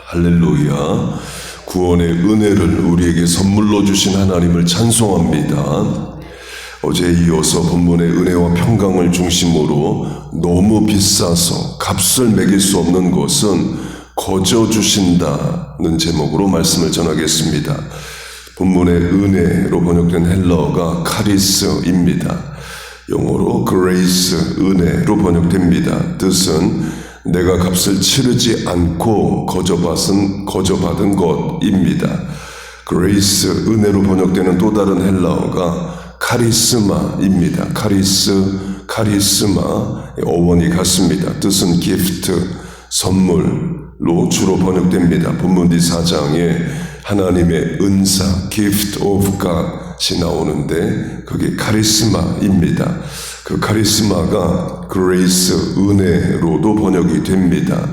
할렐루야. 구원의 은혜를 우리에게 선물로 주신 하나님을 찬송합니다. 어제에 이어서 본문의 은혜와 평강을 중심으로 너무 비싸서 값을 매길 수 없는 것은 거저 주신다는 제목으로 말씀을 전하겠습니다. 본문의 은혜로 번역된 헬라어가 카리스입니다. 영어로 grace, 은혜로 번역됩니다. 뜻은 내가 값을 치르지 않고 거저받은 것입니다. grace, 은혜로 번역되는 또 다른 헬라어가 카리스마입니다. 카리스마, 어원이 같습니다. 뜻은 gift, 선물로 주로 번역됩니다. 본문 뒤 4장에 하나님의 은사, gift of God이 나오는데 그게 카리스마입니다. 그 카리스마가 grace, 은혜로도 번역이 됩니다.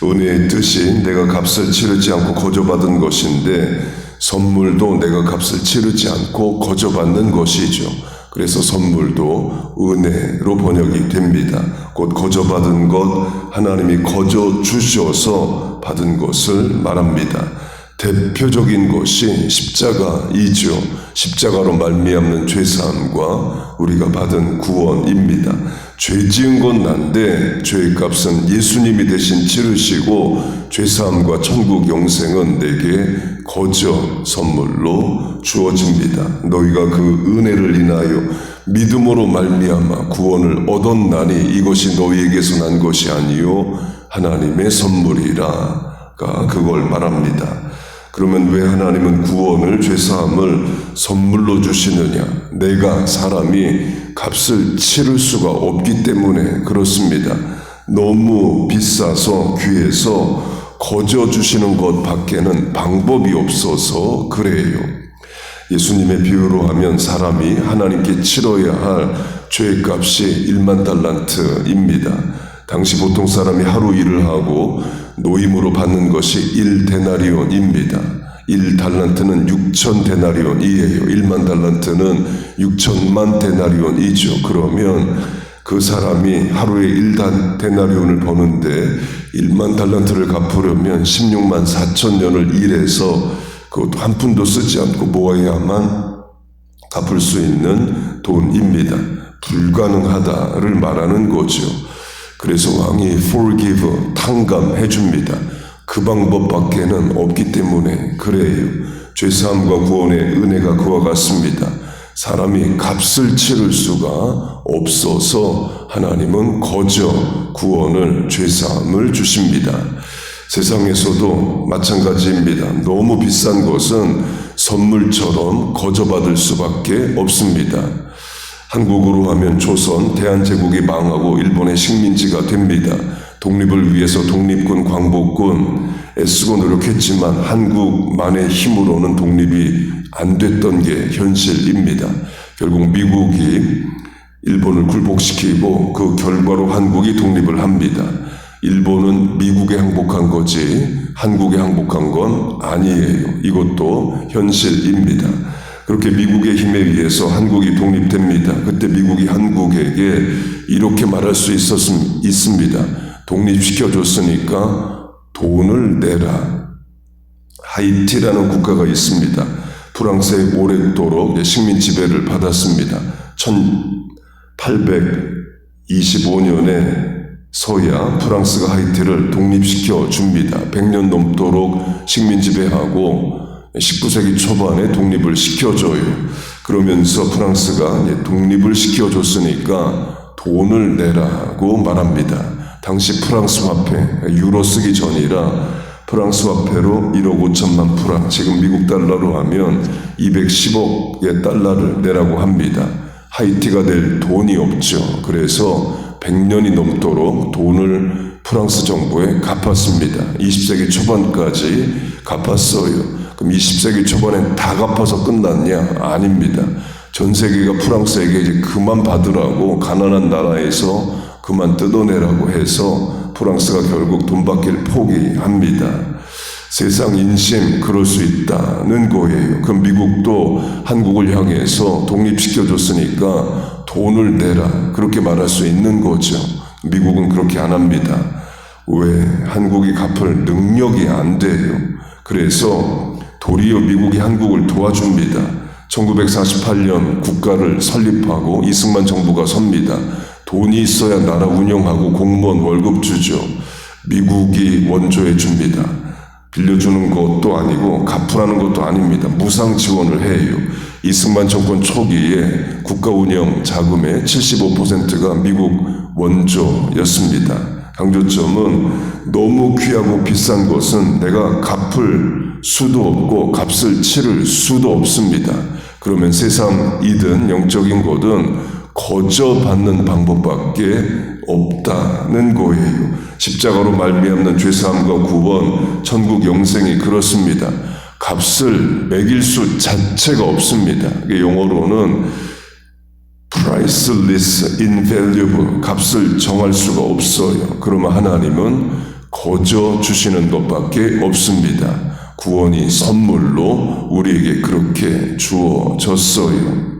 은혜의 뜻이 내가 값을 치르지 않고 거저받은 것인데 선물도 내가 값을 치르지 않고 거저받는 것이죠. 그래서 선물도 은혜로 번역이 됩니다. 곧 거저받은 것, 하나님이 거저 주셔서 받은 것을 말합니다. 대표적인 것이 십자가이죠. 십자가로 말미암는 죄사함과 우리가 받은 구원입니다. 죄 지은 건 난데 죄의 값은 예수님이 대신 치르시고 죄사함과 천국 영생은 내게 거저 선물로 주어집니다. 너희가 그 은혜를 인하여 믿음으로 말미암아 구원을 얻었나니 이것이 너희에게서 난 것이 아니요 하나님의 선물이라가 그걸 말합니다. 그러면 왜 하나님은 구원을, 죄사함을 선물로 주시느냐? 내가 사람이 값을 치를 수가 없기 때문에 그렇습니다. 너무 비싸서 귀해서 거저 주시는 것 밖에는 방법이 없어서 그래요. 예수님의 비유로 하면 사람이 하나님께 치러야 할 죄의 값이 1만 달란트입니다. 당시 보통 사람이 하루 일을 하고 노임으로 받는 것이 1데나리온입니다. 1달란트는 6천 데나리온이에요. 1만 달란트는 6천만 데나리온이죠. 그러면 그 사람이 하루에 1데나리온을 버는데 1만 달란트를 갚으려면 16만 4천 년을 일해서 그것도 한 푼도 쓰지 않고 모아야만 갚을 수 있는 돈입니다. 불가능하다를 말하는 거죠. 그래서 왕이 forgive, 탕감해 줍니다. 그 방법밖에는 없기 때문에 그래요. 죄사함과 구원의 은혜가 그와 같습니다. 사람이 값을 치를 수가 없어서 하나님은 거저 구원을, 죄사함을 주십니다. 세상에서도 마찬가지입니다. 너무 비싼 것은 선물처럼 거저받을 수밖에 없습니다. 한국으로 하면 조선, 대한제국이 망하고 일본의 식민지가 됩니다. 독립을 위해서 독립군, 광복군 애쓰고 노력했지만 한국만의 힘으로는 독립이 안 됐던 게 현실입니다. 결국 미국이 일본을 굴복시키고 그 결과로 한국이 독립을 합니다. 일본은 미국에 항복한 거지 한국에 항복한 건 아니에요. 이것도 현실입니다. 그렇게 미국의 힘에 의해서 한국이 독립됩니다. 그때 미국이 한국에게 이렇게 말할 수 있습니다. 독립시켜줬으니까 돈을 내라. 하이티라는 국가가 있습니다. 프랑스의 오랫도록 식민 지배를 받았습니다. 1825년에 서야 프랑스가 하이티를 독립시켜 줍니다. 100년 넘도록 식민 지배하고 19세기 초반에 독립을 시켜줘요. 그러면서 프랑스가 독립을 시켜줬으니까 돈을 내라고 말합니다. 당시 프랑스 화폐, 유로 쓰기 전이라 프랑스 화폐로 1억 5천만 프랑, 지금 미국 달러로 하면 210억의 달러를 내라고 합니다. 하이티가 낼 돈이 없죠. 그래서 100년이 넘도록 돈을 프랑스 정부에 갚았습니다. 20세기 초반까지 갚았어요. 그럼 20세기 초반엔 다 갚아서 끝났냐? 아닙니다. 전 세계가 프랑스에게 이제 그만 받으라고 가난한 나라에서 그만 뜯어내라고 해서 프랑스가 결국 돈 받기를 포기합니다. 세상 인심 그럴 수 있다는 거예요. 그럼 미국도 한국을 향해서 독립시켜줬으니까 돈을 내라 그렇게 말할 수 있는 거죠. 미국은 그렇게 안 합니다. 왜? 한국이 갚을 능력이 안 돼요. 그래서 도리어 미국이 한국을 도와줍니다. 1948년 국가를 설립하고 이승만 정부가 섭니다. 돈이 있어야 나라 운영하고 공무원 월급 주죠. 미국이 원조해 줍니다. 빌려주는 것도 아니고 갚으라는 것도 아닙니다. 무상 지원을 해요. 이승만 정권 초기에 국가 운영 자금의 75%가 미국 원조였습니다. 강조점은 너무 귀하고 비싼 것은 내가 갚을 수도 없고 값을 치를 수도 없습니다. 그러면 세상이든 영적인 것은 거저 받는 방법밖에 없다는 거예요. 십자가로 말미암는 죄사함과 구원, 천국 영생이 그렇습니다. 값을 매길 수 자체가 없습니다. 영어로는 priceless, invaluable, 값을 정할 수가 없어요. 그러면 하나님은 거저 주시는 것밖에 없습니다. 구원이 선물로 우리에게 그렇게 주어졌어요.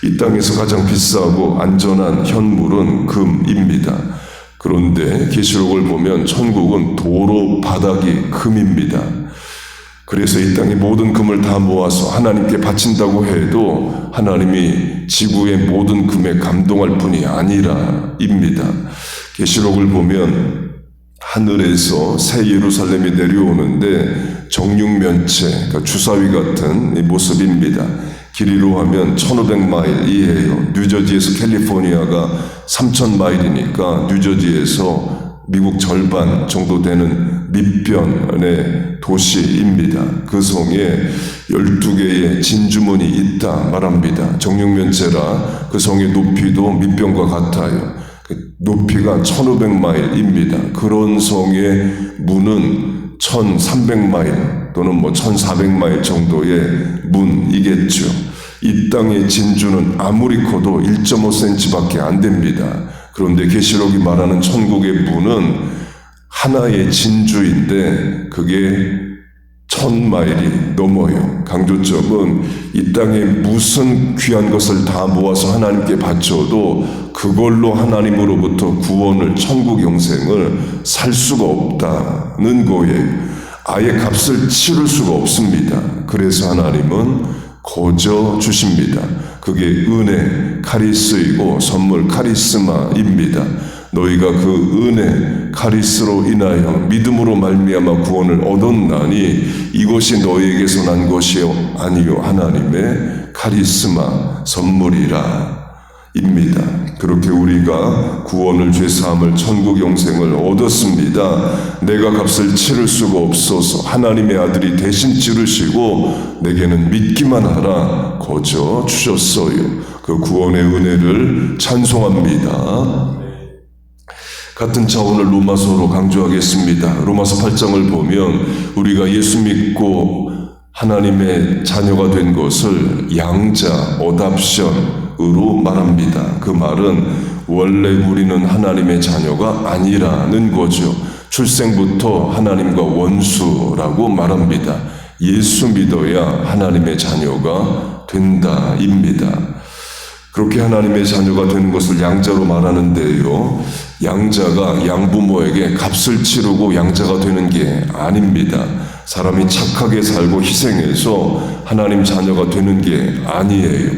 이 땅에서 가장 비싸고 안전한 현물은 금입니다. 그런데 계시록을 보면 천국은 도로 바닥이 금입니다. 그래서 이 땅의 모든 금을 다 모아서 하나님께 바친다고 해도 하나님이 지구의 모든 금에 감동할 뿐이 아니라입니다. 계시록을 보면 하늘에서 새 예루살렘이 내려오는데 정육면체, 그러니까 주사위 같은 이 모습입니다. 길이로 하면 1500마일이에요. 뉴저지에서 캘리포니아가 3000마일이니까 뉴저지에서 미국 절반 정도 되는 밑변의 도시입니다. 그 성에 12개의 진주문이 있다 말합니다. 정육면체라 그 성의 높이도 밑변과 같아요. 높이가 1500마일입니다. 그런 성의 문은 1300마일 또는 1400마일 정도의 문이겠죠. 이 땅의 진주는 아무리 커도 1.5cm밖에 안 됩니다. 그런데 계시록이 말하는 천국의 문은 하나의 진주인데 그게 1000마일이 넘어요. 강조점은 이 땅에 무슨 귀한 것을 다 모아서 하나님께 바쳐도 그걸로 하나님으로부터 구원을, 천국 영생을 살 수가 없다는 거예요. 아예 값을 치를 수가 없습니다. 그래서 하나님은 거저 주십니다. 그게 은혜, 카리스이고 선물 카리스마입니다. 너희가 그 은혜, 카리스로 인하여 믿음으로 말미암아 구원을 얻었나니 이것이 너희에게서 난 것이 아니요 하나님의 카리스마 선물이라 입니다. 그렇게 우리가 구원을, 죄사함을, 천국 영생을 얻었습니다. 내가 값을 치를 수가 없어서 하나님의 아들이 대신 치르시고 내게는 믿기만 하라 거저 주셨어요. 그 구원의 은혜를 찬송합니다. 같은 차원을 로마서로 강조하겠습니다. 로마서 8장을 보면 우리가 예수 믿고 하나님의 자녀가 된 것을 양자, 어답션으로 말합니다. 그 말은 원래 우리는 하나님의 자녀가 아니라는 거죠. 출생부터 하나님과 원수라고 말합니다. 예수 믿어야 하나님의 자녀가 된다입니다. 그렇게 하나님의 자녀가 되는 것을 양자로 말하는데요. 양자가 양부모에게 값을 치르고 양자가 되는 게 아닙니다. 사람이 착하게 살고 희생해서 하나님 자녀가 되는 게 아니에요.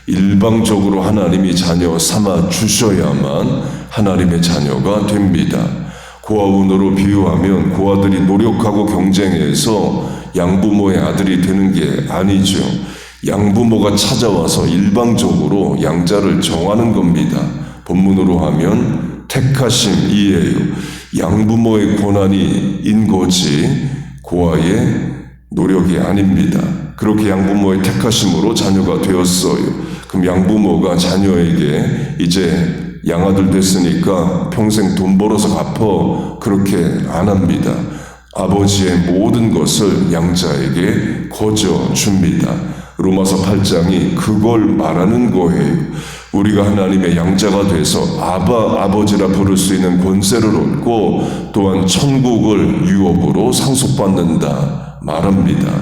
일방적으로 하나님이 자녀 삼아 주셔야만 하나님의 자녀가 됩니다. 고아원으로 비유하면 고아들이 노력하고 경쟁해서 양부모의 아들이 되는 게 아니죠. 양부모가 찾아와서 일방적으로 양자를 정하는 겁니다. 본문으로 하면 택하심이에요. 양부모의 권한이인 거지 고아의 노력이 아닙니다. 그렇게 양부모의 택하심으로 자녀가 되었어요. 그럼 양부모가 자녀에게 이제 양아들 됐으니까 평생 돈 벌어서 갚어 그렇게 안 합니다. 아버지의 모든 것을 양자에게 거저 줍니다. 로마서 8장이 그걸 말하는 거예요. 우리가 하나님의 양자가 돼서 아버지라 부를 수 있는 권세를 얻고 또한 천국을 유업으로 상속받는다 말합니다.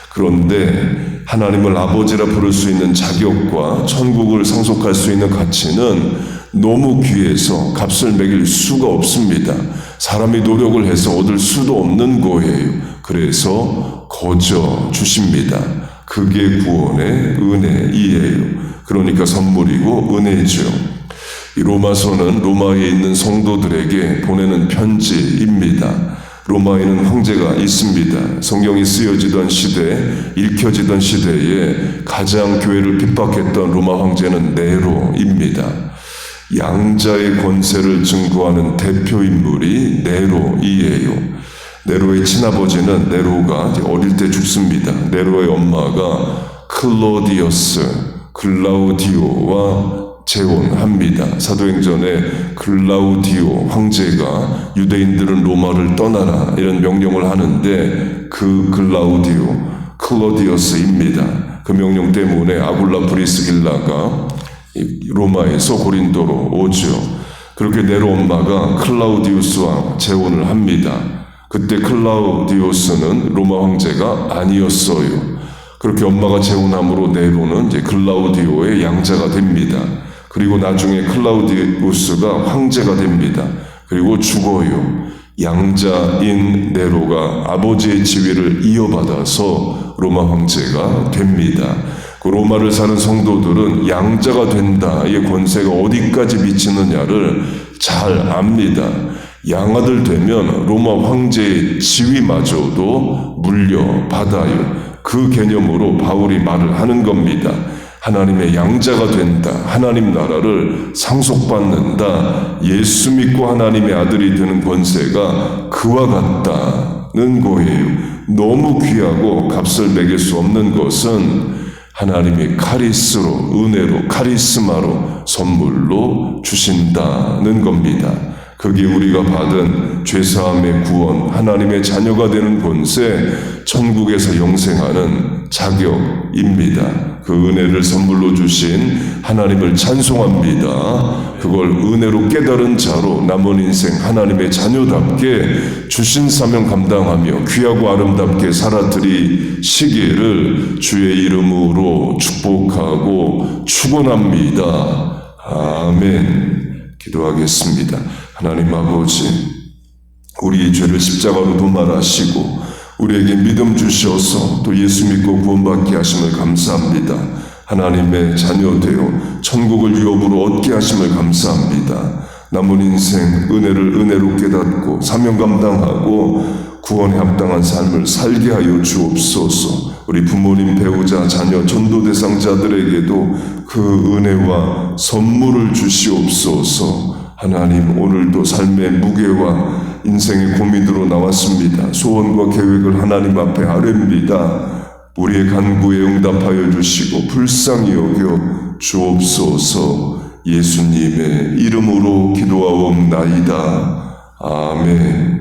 그런데 하나님을 아버지라 부를 수 있는 자격과 천국을 상속할 수 있는 가치는 너무 귀해서 값을 매길 수가 없습니다. 사람이 노력을 해서 얻을 수도 없는 거예요. 그래서 거저 주십니다. 그게 구원의 은혜이에요. 그러니까 선물이고 은혜죠. 이 로마서는 로마에 있는 성도들에게 보내는 편지입니다. 로마에는 황제가 있습니다. 성경이 쓰여지던 시대, 읽혀지던 시대에 가장 교회를 핍박했던 로마 황제는 네로입니다. 양자의 권세를 증거하는 대표 인물이 네로이에요. 네로의 친아버지는 네로가 어릴 때 죽습니다. 네로의 엄마가 클라우디오와 재혼합니다. 사도행전에 클라우디오 황제가 유대인들은 로마를 떠나라 이런 명령을 하는데 그 클라우디오스입니다. 그 명령 때문에 아굴라 브리스길라가 로마에서 고린도로 오죠. 그렇게 네로 엄마가 클라우디우스와 재혼을 합니다. 그때 클라우디우스는 로마 황제가 아니었어요. 그렇게 엄마가 재혼함으로 네로는 이제 클라우디오의 양자가 됩니다. 그리고 나중에 클라우디우스가 황제가 됩니다. 그리고 죽어요. 양자인 네로가 아버지의 지위를 이어받아서 로마 황제가 됩니다. 그 로마를 사는 성도들은 양자가 된다의 권세가 어디까지 미치느냐를 잘 압니다. 양아들 되면 로마 황제의 지위마저도 물려받아요. 그 개념으로 바울이 말을 하는 겁니다. 하나님의 양자가 된다. 하나님 나라를 상속받는다. 예수 믿고 하나님의 아들이 되는 권세가 그와 같다는 거예요. 너무 귀하고 값을 매길 수 없는 것은 하나님의 카리스로, 은혜로, 카리스마로 선물로 주신다는 겁니다. 그게 우리가 받은 죄사함의 구원, 하나님의 자녀가 되는 권세, 천국에서 영생하는 자격입니다. 그 은혜를 선물로 주신 하나님을 찬송합니다. 그걸 은혜로 깨달은 자로 남은 인생 하나님의 자녀답게 주신 사명 감당하며 귀하고 아름답게 살아드리시기를 주의 이름으로 축복하고 축원합니다. 아멘. 기도하겠습니다. 하나님 아버지, 우리의 죄를 십자가로 도말하시고 우리에게 믿음 주셔서 또 예수 믿고 구원받게 하심을 감사합니다. 하나님의 자녀 되어 천국을 유업으로 얻게 하심을 감사합니다. 남은 인생 은혜로 깨닫고 사명 감당하고 구원에 합당한 삶을 살게 하여 주옵소서. 우리 부모님, 배우자, 자녀, 전도 대상자들에게도 그 은혜와 선물을 주시옵소서. 하나님, 오늘도 삶의 무게와 인생의 고민으로 나왔습니다. 소원과 계획을 하나님 앞에 아뢰입니다. 우리의 간구에 응답하여 주시고 불쌍히 여겨 주옵소서. 예수님의 이름으로 기도하옵나이다. 아멘.